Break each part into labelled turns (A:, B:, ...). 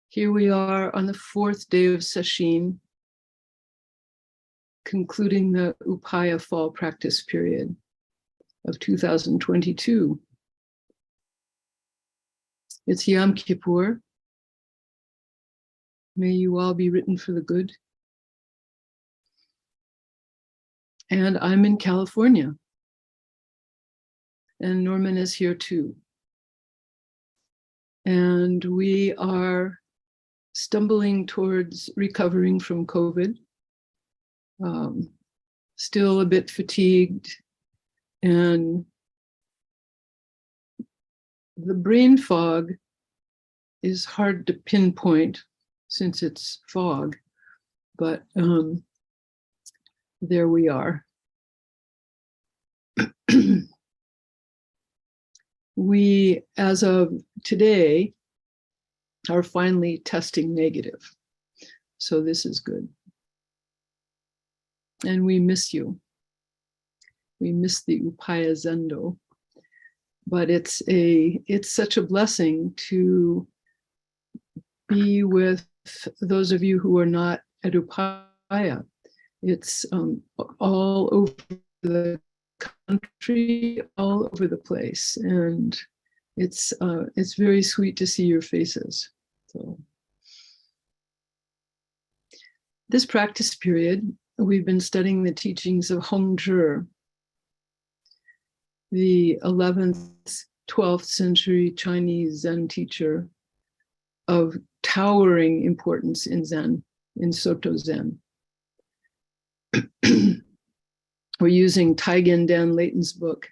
A: Here we are on the 4th day of Sesshin, concluding the Upaya fall practice period of 2022. It's Yom Kippur. May you all be written for the good. And I'm in California. And Norman is here too. And we are stumbling towards recovering from COVID. Still a bit fatigued, and the brain fog is hard to pinpoint since it's fog, but there we are. We, as of today, are finally testing negative. So this is good. And we miss you. We miss the Upaya Zendo. But it's such a blessing to be with those of you who are not at Upaya. It's all over the country, all over the place, and it's very sweet to see your faces. So this practice period, we've been studying the teachings of Hongzhi, the 11th, 12th century Chinese Zen teacher of towering importance in Zen, in Soto Zen. We're using Taigen Dan Layton's book,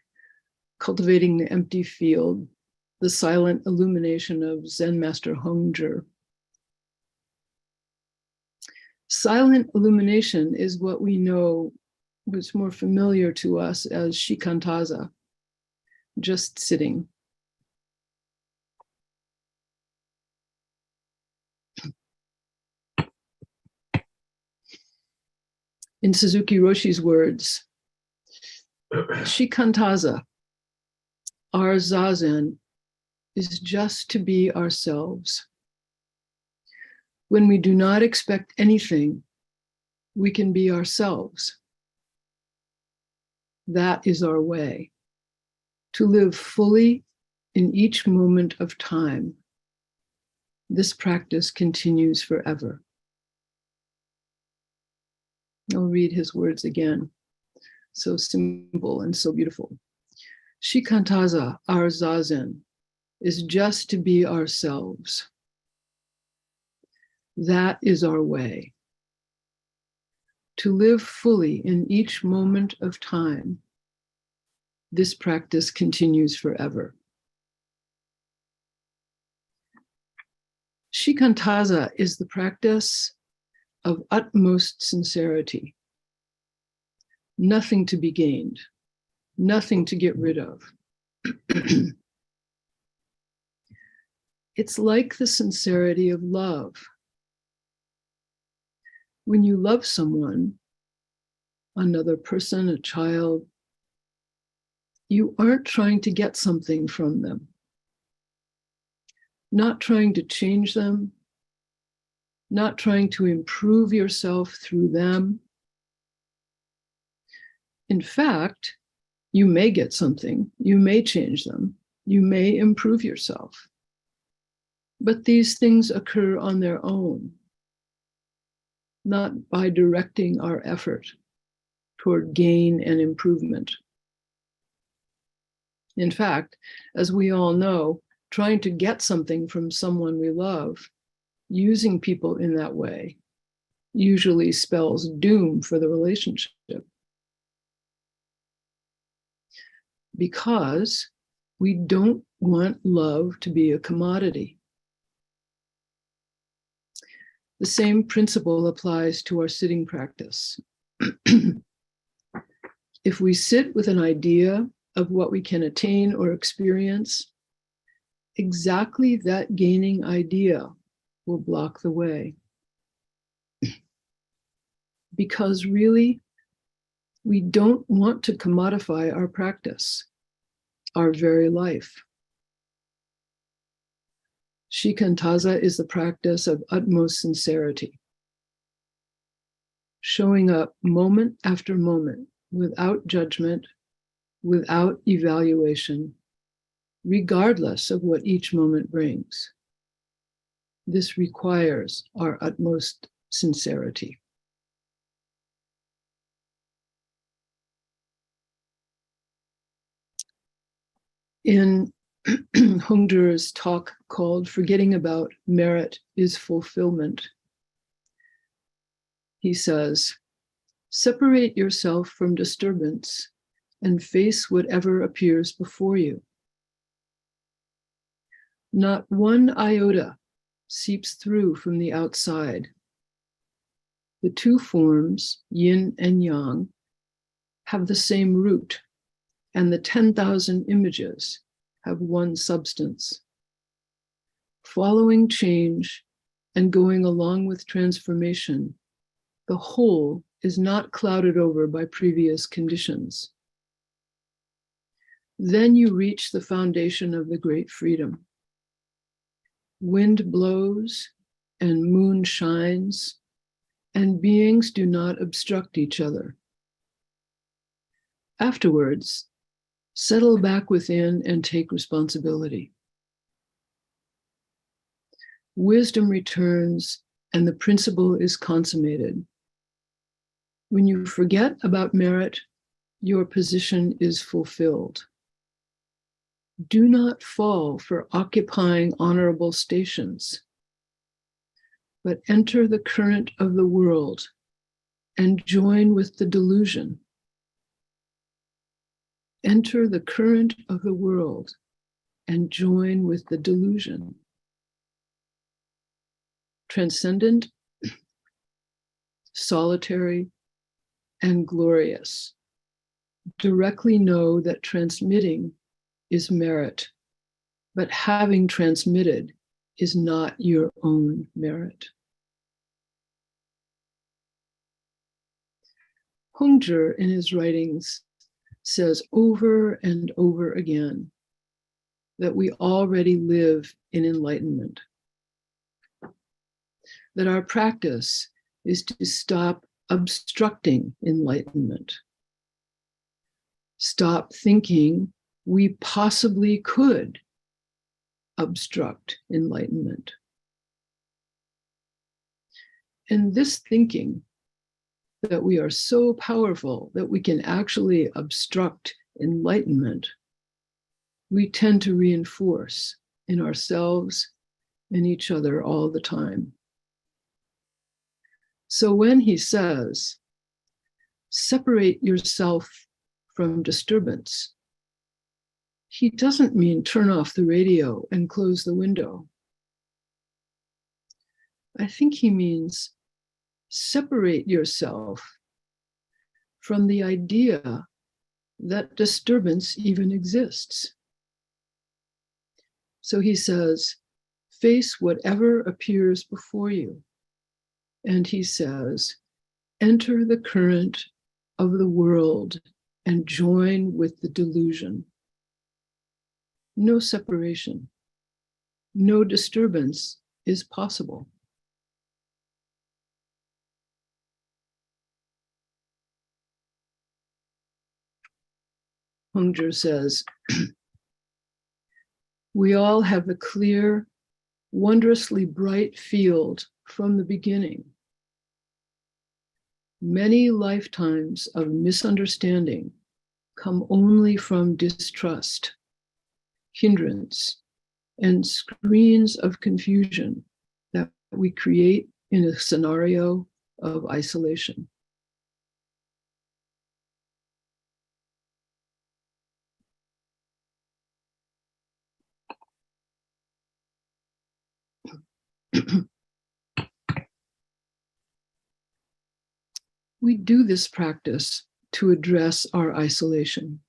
A: Cultivating the Empty Field, the silent illumination of Zen Master Hongzhi. Silent illumination is what we know was more familiar to us as shikantaza, just sitting. In Suzuki Roshi's words, shikantaza, our zazen, is just to be ourselves. When we do not expect anything, we can be ourselves. That is our way, to live fully in each moment of time. This practice continues forever. I'll read his words again. So simple and so beautiful. Shikantaza, our zazen, is just to be ourselves. That is our way. To live fully in each moment of time. This practice continues forever. Shikantaza is the practice of utmost sincerity. Nothing to be gained, nothing to get rid of. It's like the sincerity of love. When you love someone, another person, a child, you aren't trying to get something from them, not trying to change them, not trying to improve yourself through them. In fact, you may get something, you may change them, you may improve yourself. But these things occur on their own, not by directing our effort toward gain and improvement. In fact, as we all know, trying to get something from someone we love, using people in that way, usually spells doom for the relationship. Because we don't want love to be a commodity. The same principle applies to our sitting practice. If we sit with an idea of what we can attain or experience, exactly that gaining idea will block the way. Because really, we don't want to commodify our practice, our very life. Shikantaza is the practice of utmost sincerity, showing up moment after moment without judgment, without evaluation, regardless of what each moment brings. This requires our utmost sincerity. In Hongzhi's talk called Forgetting About Merit is Fulfillment, he says, separate yourself from disturbance and face whatever appears before you. Not one iota seeps through from the outside. The two forms, yin and yang, have the same root, and the 10,000 images have one substance. Following change and going along with transformation, the whole is not clouded over by previous conditions. Then you reach the foundation of the great freedom. Wind blows and moon shines, and beings do not obstruct each other. Afterwards, settle back within and take responsibility. Wisdom returns and the principle is consummated. When you forget about merit, your position is fulfilled. Do not fall for occupying honorable stations, but enter the current of the world and join with the delusion. Enter the current of the world and join with the delusion. Transcendent, solitary, and glorious. Directly know that transmitting is merit, but having transmitted is not your own merit. Hongzhi, in his writings, says over and over again that we already live in enlightenment, that our practice is to stop obstructing enlightenment, stop thinking we possibly could obstruct enlightenment. And this thinking that we are so powerful that we can actually obstruct enlightenment, we tend to reinforce in ourselves and each other all the time. So when he says, separate yourself from disturbance, he doesn't mean turn off the radio and close the window. I think he means separate yourself from the idea that disturbance even exists. So he says, face whatever appears before you. And he says, enter the current of the world and join with the delusion. No separation, no disturbance is possible. Hongzhi says, we all have a clear, wondrously bright field from the beginning. Many lifetimes of misunderstanding come only from distrust, hindrance, and screens of confusion that we create in a scenario of isolation. We do this practice to address our isolation,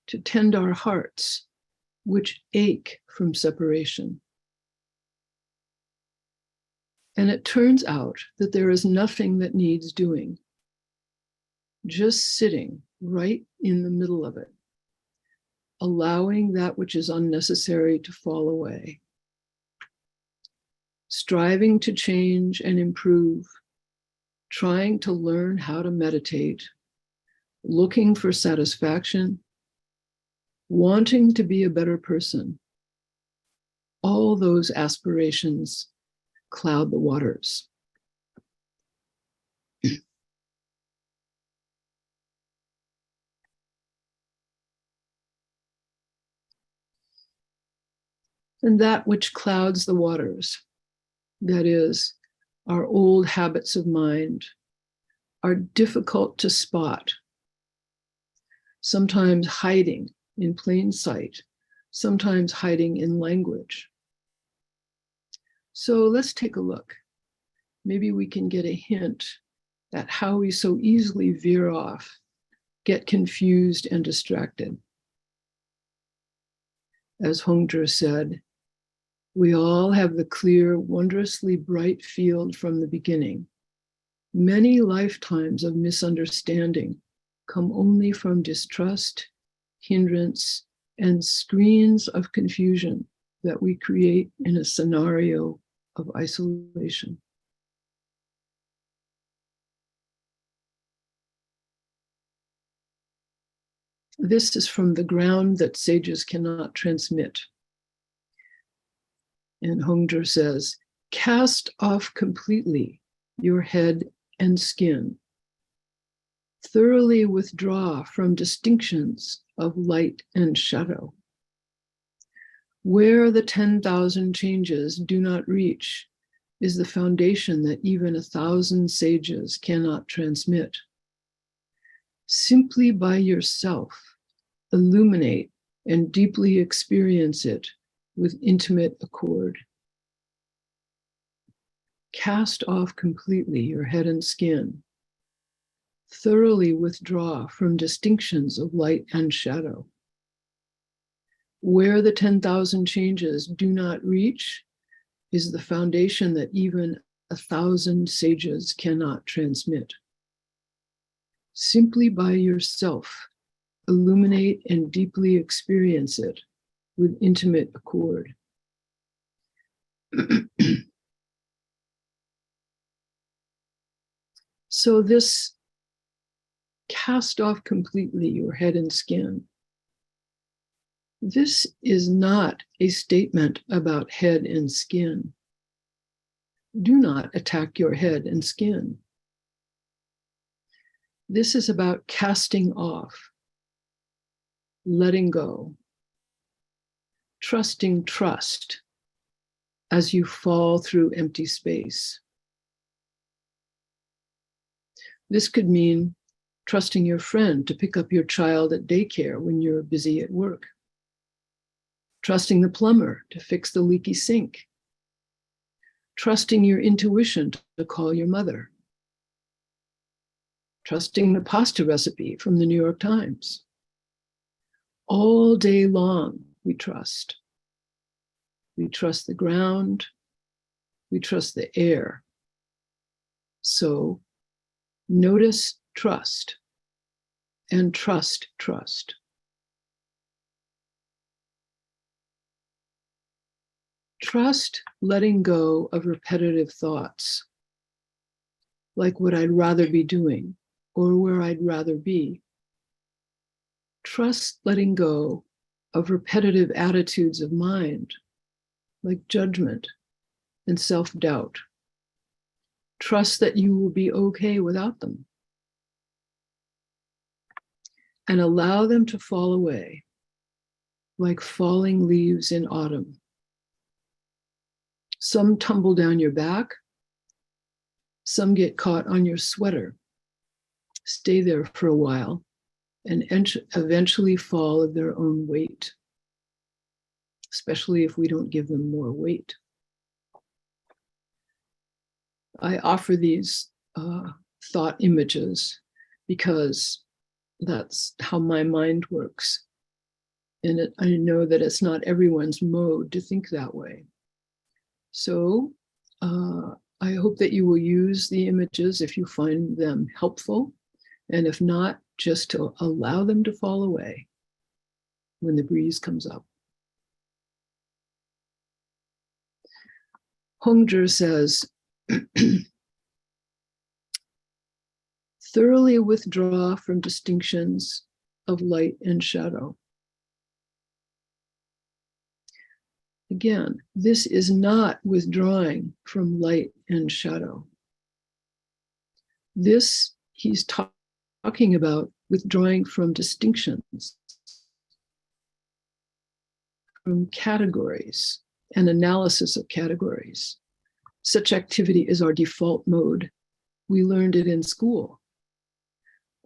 A: to tend our hearts, which ache from separation. And it turns out that there is nothing that needs doing, just sitting right in the middle of it, allowing that which is unnecessary to fall away. striving to change and improve, trying to learn how to meditate, looking for satisfaction, wanting to be a better person. All those aspirations cloud the waters. And that which clouds the waters, that is, our old habits of mind, are difficult to spot, sometimes hiding in plain sight, sometimes hiding in language. So let's take a look. Maybe we can get a hint at how we so easily veer off, get confused and distracted. As Hongzhi said, we all have the clear, wondrously bright field from the beginning. Many lifetimes of misunderstanding come only from distrust, hindrance, and screens of confusion that we create in a scenario of isolation. This is from the ground that sages cannot transmit. And Hongzhi says, cast off completely your head and skin. Thoroughly withdraw from distinctions of light and shadow. Where the 10,000 changes do not reach is the foundation that even 1,000 sages cannot transmit. Simply by yourself, illuminate and deeply experience it with intimate accord. Cast off completely your head and skin. Thoroughly withdraw from distinctions of light and shadow. Where the 10,000 changes do not reach is the foundation that even 1,000 sages cannot transmit. Simply by yourself, illuminate and deeply experience it with intimate accord. So this cast off completely your head and skin. This is not a statement about head and skin. Do not attack your head and skin. This is about casting off, letting go, trusting trust as you fall through empty space. This could mean trusting your friend to pick up your child at daycare when you're busy at work. Trusting the plumber to fix the leaky sink. Trusting your intuition to call your mother. Trusting the pasta recipe from the New York Times. All day long, we trust. We trust the ground. We trust the air. So notice trust and trust trust. Trust letting go of repetitive thoughts, like what I'd rather be doing or where I'd rather be. Trust letting go of repetitive attitudes of mind, like judgment and self-doubt. Trust that you will be okay without them. And allow them to fall away, like falling leaves in autumn. Some tumble down your back. Some get caught on your sweater, stay there for a while, and eventually fall of their own weight, especially if we don't give them more weight. I offer these thought images because that's how my mind works. And I know that it's not everyone's mode to think that way. So I hope that you will use the images if you find them helpful. And if not, just to allow them to fall away when the breeze comes up. Hongzhi says, thoroughly withdraw from distinctions of light and shadow. Again, this is not withdrawing from light and shadow. This, he's talking about withdrawing from distinctions, from categories and analysis of categories. Such activity is our default mode. We learned it in school.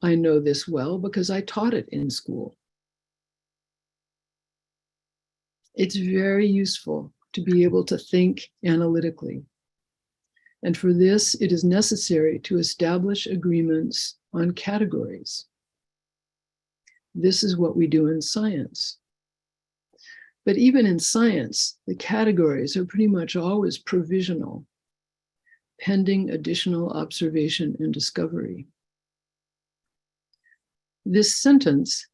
A: I know this well because I taught it in school. It's very useful to be able to think analytically. And for this, it is necessary to establish agreements on categories. This is what we do in science. But even in science, the categories are pretty much always provisional, pending additional observation and discovery. This sentence,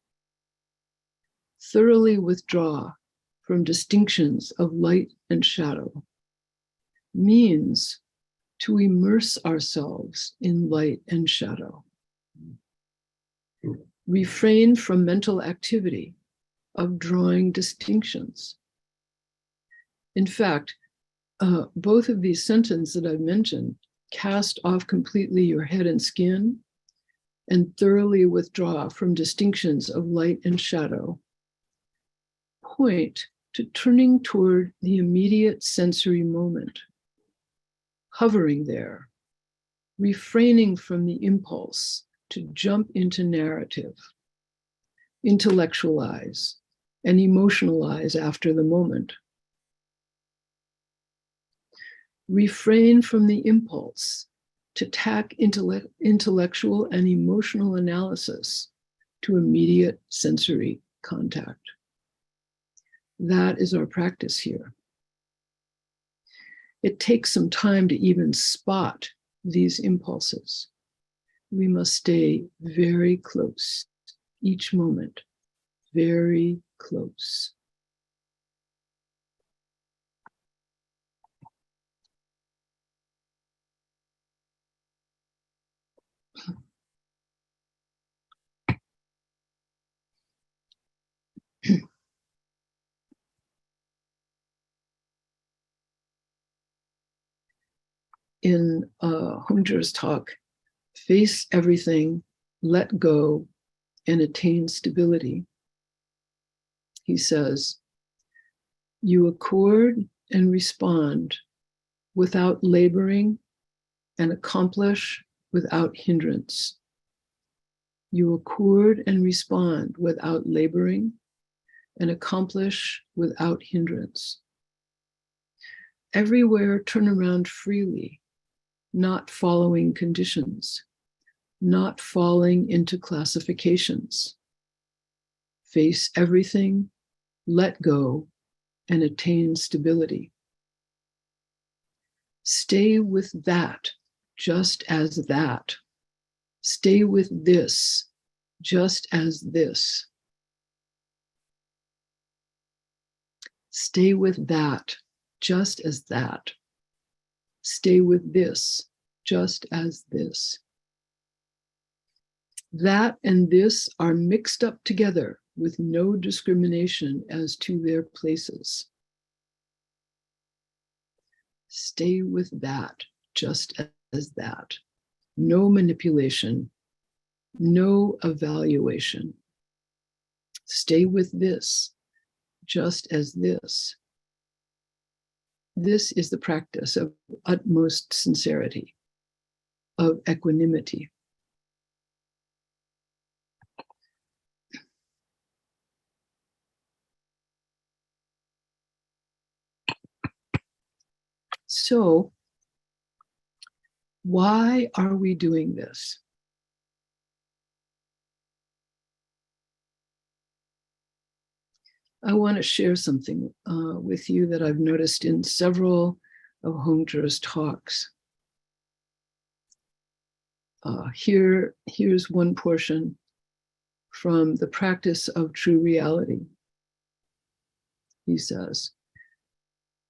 A: thoroughly withdraw from distinctions of light and shadow, means to immerse ourselves in light and shadow. Refrain from mental activity of drawing distinctions. In fact, both of these sentences that I've mentioned, cast off completely your head and skin and thoroughly withdraw from distinctions of light and shadow, point to turning toward the immediate sensory moment, hovering there, refraining from the impulse to jump into narrative, intellectualize, and emotionalize after the moment. Refrain from the impulse to tack intellectual and emotional analysis to immediate sensory contact. That is our practice here. It takes some time to even spot these impulses. We must stay very close each moment, very close. In Hongzhi's talk, face everything, let go, and attain stability. He says, you accord and respond without laboring and accomplish without hindrance. You accord and respond without laboring and accomplish without hindrance. Everywhere turn around freely, not following conditions, not falling into classifications. Face everything, let go, and attain stability. Stay with that, just as that. Stay with this, just as this. Stay with that, just as that. Stay with this, just as this. That and this are mixed up together with no discrimination as to their places. Stay with that, just as that. No manipulation, no evaluation. Stay with this, just as this. This is the practice of utmost sincerity, of equanimity. So, why are we doing this? I want to share something with you that I've noticed in several of Hongzhi's talks. Here's one portion from the practice of true reality. He says,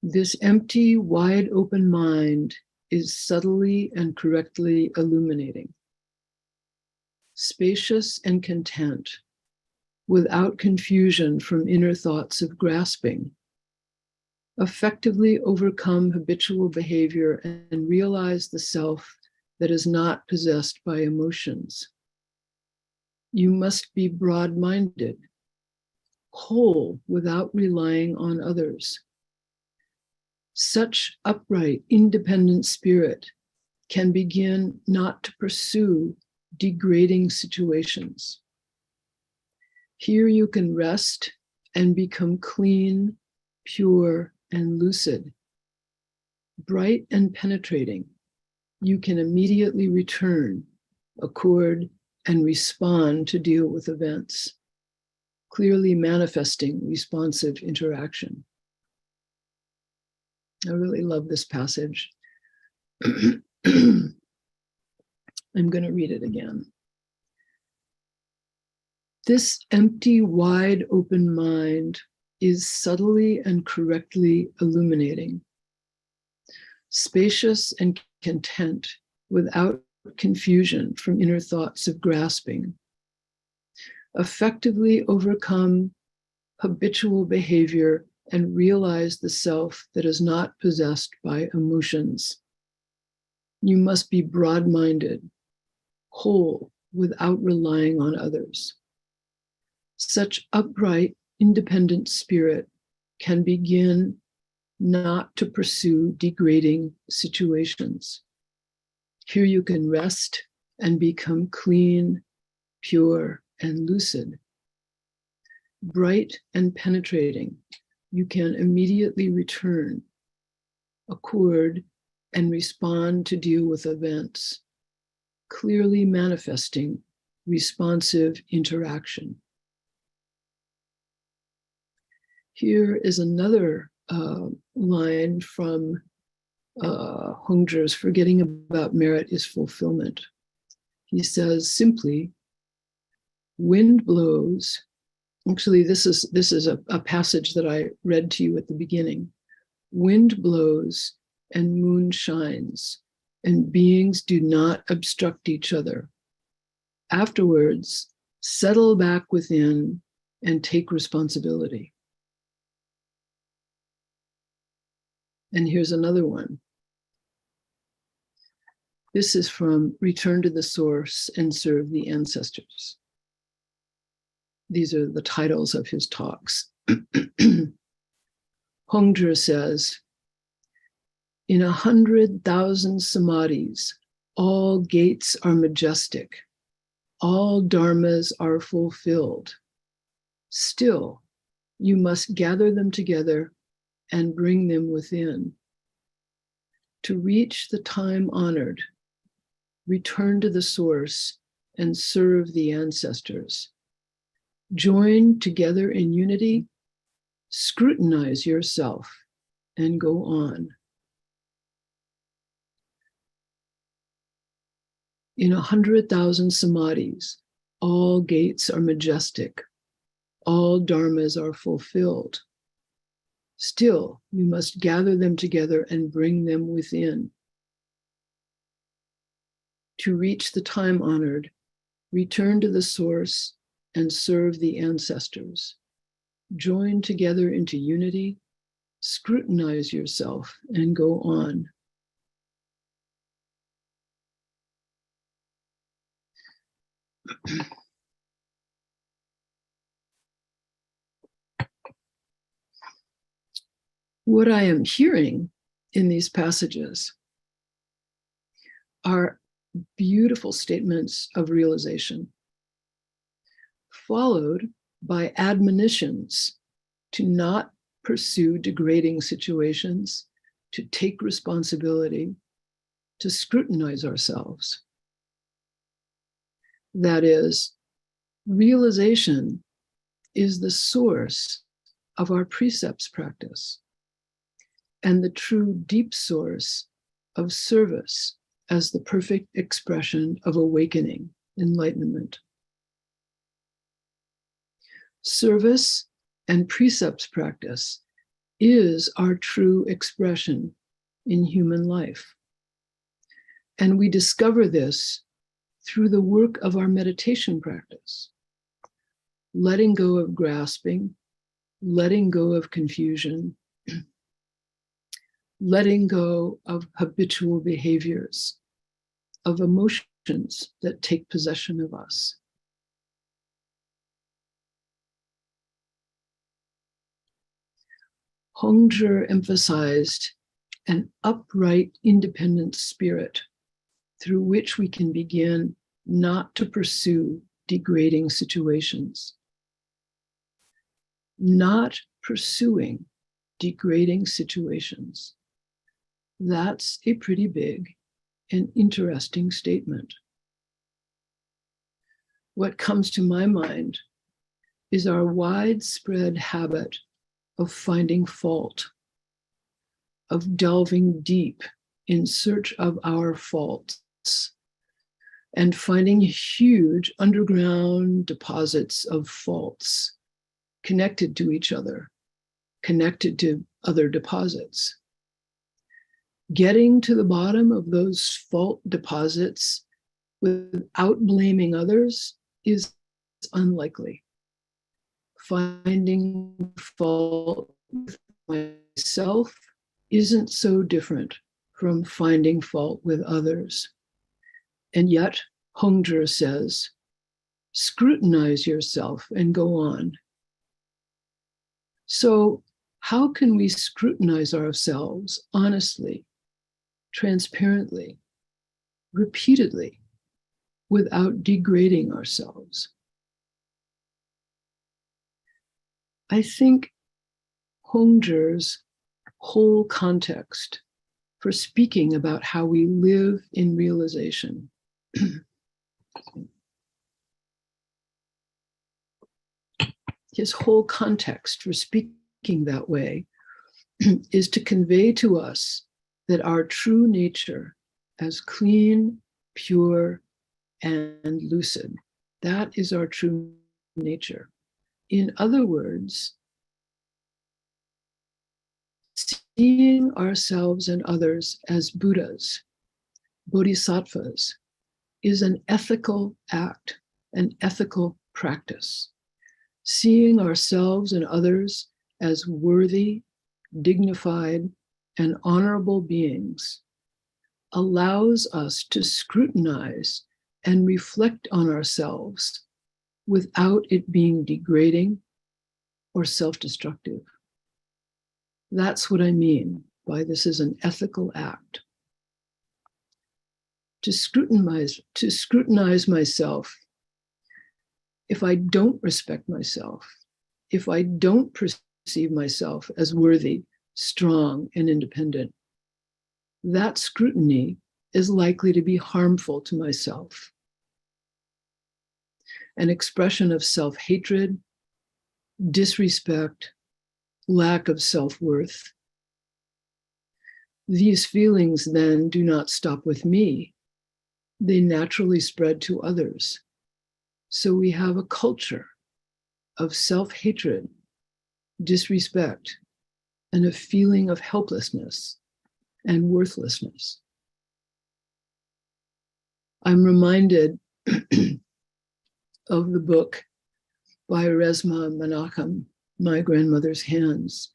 A: This empty, wide open mind is subtly and correctly illuminating, spacious and content, without confusion from inner thoughts of grasping, effectively overcome habitual behavior and realize the self that is not possessed by emotions. You must be broad-minded, whole without relying on others. Such upright, independent spirit can begin not to pursue degrading situations. Here you can rest and become clean, pure, and lucid. Bright and penetrating, you can immediately return, accord, and respond to deal with events, clearly manifesting responsive interaction. I really love this passage. I'm going to read it again. This empty, wide open mind is subtly and correctly illuminating, spacious and content without confusion from inner thoughts of grasping, effectively overcome habitual behavior and realize the self that is not possessed by emotions. You must be broad-minded, whole without relying on others. Such upright, independent spirit can begin not to pursue degrading situations. Here you can rest and become clean, pure, and lucid. Bright and penetrating, you can immediately return, accord, and respond to deal with events, clearly manifesting responsive interaction. Here is another line from Hongzhi's Forgetting About Merit is Fulfillment. He says simply, wind blows. Actually, this is a passage that I read to you at the beginning. Wind blows and moon shines, and beings do not obstruct each other. Afterwards, settle back within and take responsibility. And here's another one. This is from Return to the Source and Serve the Ancestors. These are the titles of his talks. Hongzhi says, in 100,000 samadhis, all gates are majestic, all dharmas are fulfilled. Still, you must gather them together and bring them within. To reach the time-honored, return to the source and serve the ancestors. Join together in unity, scrutinize yourself, and go on. In 100,000 samadhis, all gates are majestic, all dharmas are fulfilled. Still, you must gather them together and bring them within. To reach the time-honored, return to the source and serve the ancestors. Join together into unity, scrutinize yourself, and go on. What I am hearing in these passages are beautiful statements of realization, followed by admonitions to not pursue degrading situations, to take responsibility, to scrutinize ourselves. That is, realization is the source of our precepts practice and the true deep source of service as the perfect expression of awakening, enlightenment. Service and precepts practice is our true expression in human life. And we discover this through the work of our meditation practice, letting go of grasping, letting go of confusion, letting go of habitual behaviors, of emotions that take possession of us. Hongzhi emphasized an upright, independent spirit through which we can begin not to pursue degrading situations. Not pursuing degrading situations. That's a pretty big and interesting statement. What comes to my mind is our widespread habit of finding fault, of delving deep in search of our faults, and finding huge underground deposits of faults connected to each other, connected to other deposits. Getting to the bottom of those fault deposits without blaming others is unlikely. Finding fault with myself isn't so different from finding fault with others. And yet, Hongzhi says, scrutinize yourself and go on. So, how can we scrutinize ourselves honestly, transparently, repeatedly, without degrading ourselves? I think Hongzhi's whole context for speaking about how we live in realization his whole context for speaking that way is to convey to us that our true nature as clean, pure, and lucid, that is our true nature. In other words, seeing ourselves and others as Buddhas, bodhisattvas, is an ethical act, an ethical practice. Seeing ourselves and others as worthy, dignified, and honorable beings allows us to scrutinize and reflect on ourselves without it being degrading or self-destructive. That's what I mean by this is an ethical act. To scrutinize myself, if I don't respect myself, if I don't perceive myself as worthy, strong, and independent, that scrutiny is likely to be harmful to myself. An expression of self-hatred, disrespect, lack of self-worth. These feelings then do not stop with me. They naturally spread to others. So we have a culture of self-hatred, disrespect, and a feeling of helplessness and worthlessness. I'm reminded of the book by Resmaa Menakem, My Grandmother's Hands.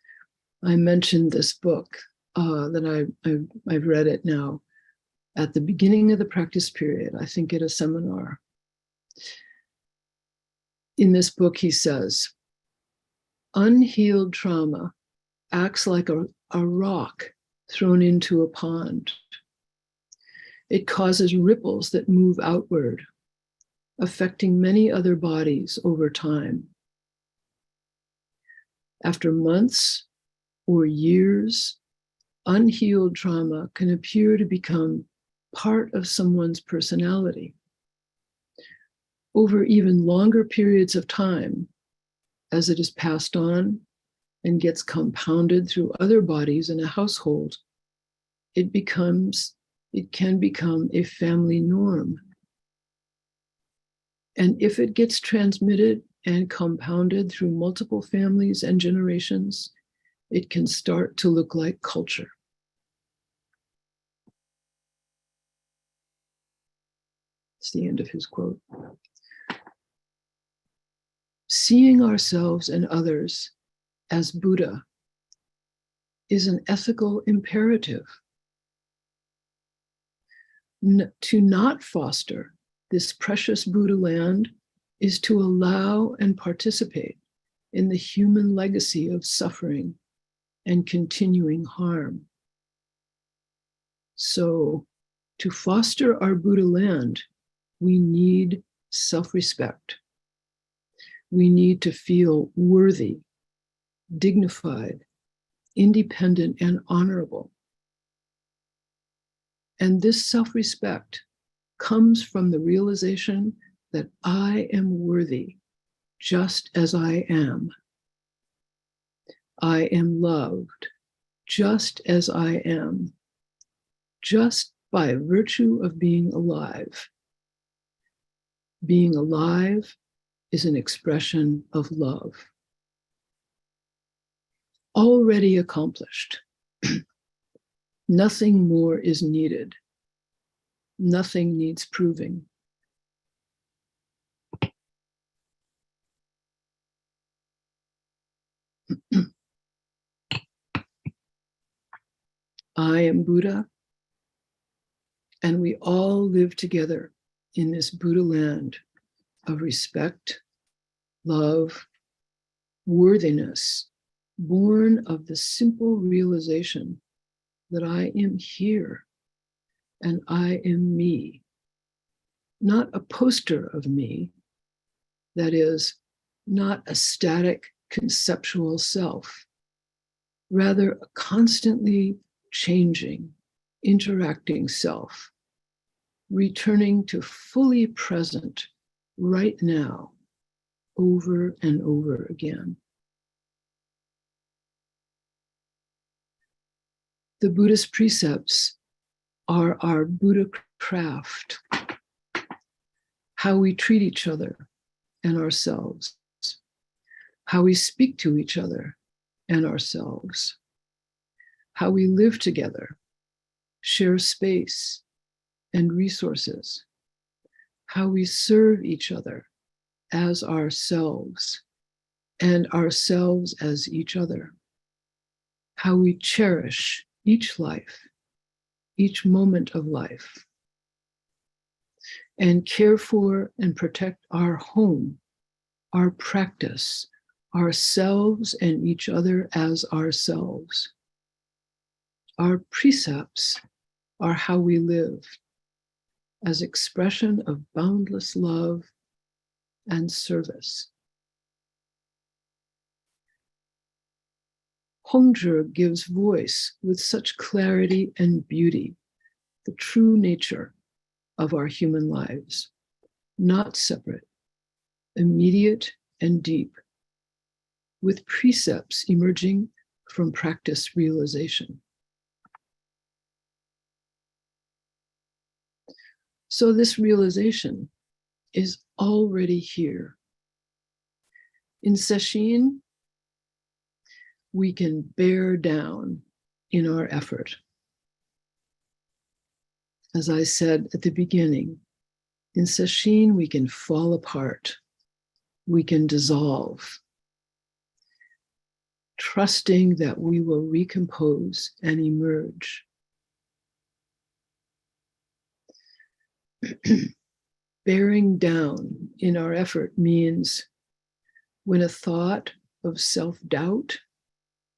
A: I mentioned this book that I've read it now at the beginning of the practice period, I think at a seminar. In this book, he says, unhealed trauma acts like a rock thrown into a pond. It causes ripples that move outward, affecting many other bodies over time. After months or years, unhealed trauma can appear to become part of someone's personality. Over even longer periods of time, as it is passed on and gets compounded through other bodies in a household, it can become a family norm. And if it gets transmitted and compounded through multiple families and generations, it can start to look like culture. It's the end of his quote. Seeing ourselves and others as Buddha is an ethical imperative. To not foster this precious Buddha land is to allow and participate in the human legacy of suffering and continuing harm. So, to foster our Buddha land, we need self-respect. We need to feel worthy, dignified, independent, and honorable. And this self-respect comes from the realization that I am worthy just as I am. I am loved just as I am, just by virtue of being alive. Being alive is an expression of love. Already accomplished. Nothing more is needed. Nothing needs proving. I am Buddha, and we all live together in this Buddha land of respect, love, worthiness, born of the simple realization that I am here and I am me, not a poster of me, that is, not a static conceptual self, rather a constantly changing, interacting self, returning to fully present right now, over and over again. The Buddhist precepts are our Buddha craft, how we treat each other and ourselves, how we speak to each other and ourselves, how we live together, share space and resources, how we serve each other as ourselves and ourselves as each other, how we cherish each life, each moment of life, and care for and protect our home, our practice, ourselves and each other as ourselves. Our precepts are how we live as expression of boundless love and service. Hongzhi gives voice with such clarity and beauty, the true nature of our human lives, not separate, immediate and deep, with precepts emerging from practice realization. So this realization is already here. In Sesshin, we can bear down in our effort. As I said at the beginning, in Sesshin, we can fall apart. We can dissolve, trusting that we will recompose and emerge. Bearing down in our effort means when a thought of self-doubt,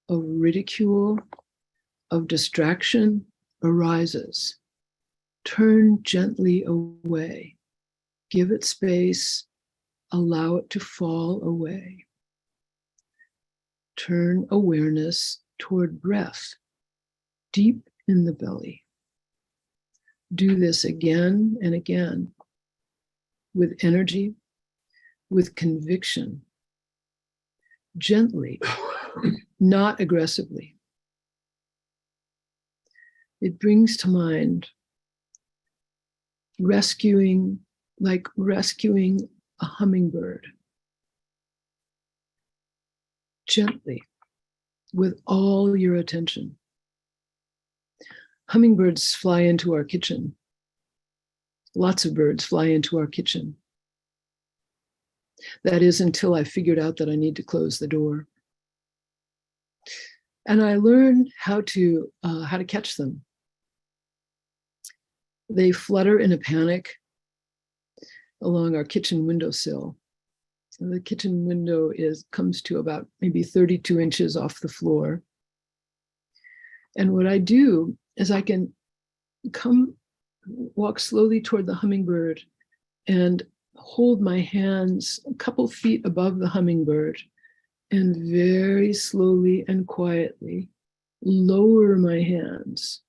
A: of ridicule, of distraction arises, turn gently away, give it space, allow it to fall away. Turn awareness toward breath, deep in the belly. Do this again and again, with energy, with conviction, gently, not aggressively. It brings to mind rescuing a hummingbird. Gently, with all your attention. Hummingbirds fly into our kitchen. Lots of birds fly into our kitchen. That is until I figured out that I need to close the door. And I learned how to catch them. They flutter in a panic along our kitchen windowsill. So the kitchen window comes to about maybe 32 inches off the floor. And what I do is I can walk slowly toward the hummingbird and hold my hands a couple feet above the hummingbird and very slowly and quietly lower my hands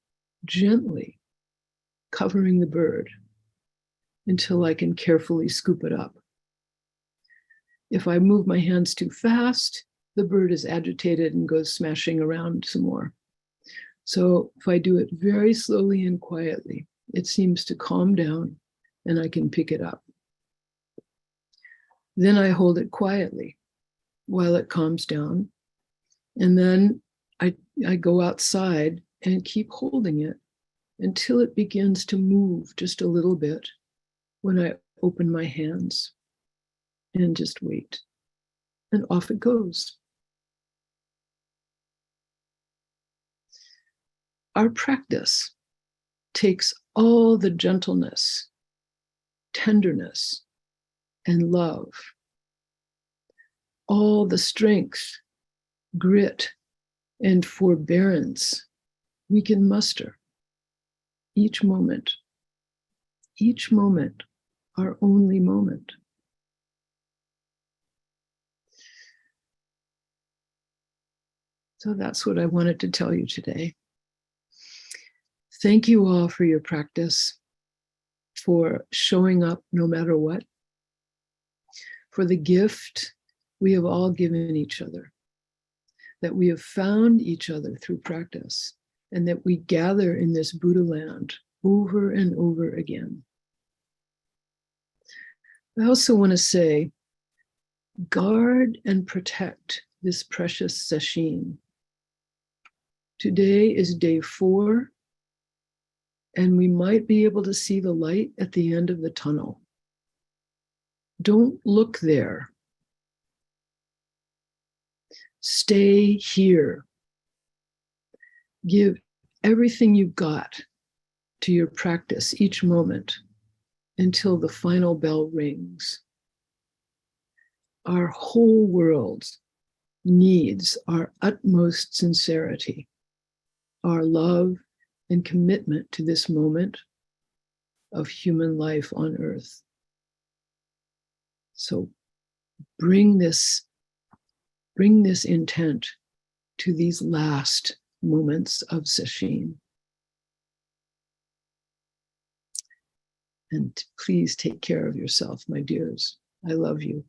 A: gently, covering the bird until I can carefully scoop it up. If I move my hands too fast, the bird is agitated and goes smashing around some more. So if I do it very slowly and quietly, it seems to calm down and I can pick it up. Then I hold it quietly while it calms down. And then I go outside and keep holding it until it begins to move just a little bit when I open my hands and just wait. And off it goes. Our practice takes all the gentleness, tenderness, and love, all the strength, grit, and forbearance we can muster each moment, our only moment. So that's what I wanted to tell you today. Thank you all for your practice, for showing up no matter what, for the gift we have all given each other, that we have found each other through practice, and that we gather in this Buddha land over and over again. I also want to say, guard and protect this precious Sesshin. Today is day 4, and we might be able to see the light at the end of the tunnel. Don't look there. Stay here. Give everything you've got to your practice each moment until the final bell rings. Our whole world needs our utmost sincerity, our love and commitment to this moment of human life on earth. So bring this intent to these last moments of Sesshin. And please take care of yourself, my dears. I love you.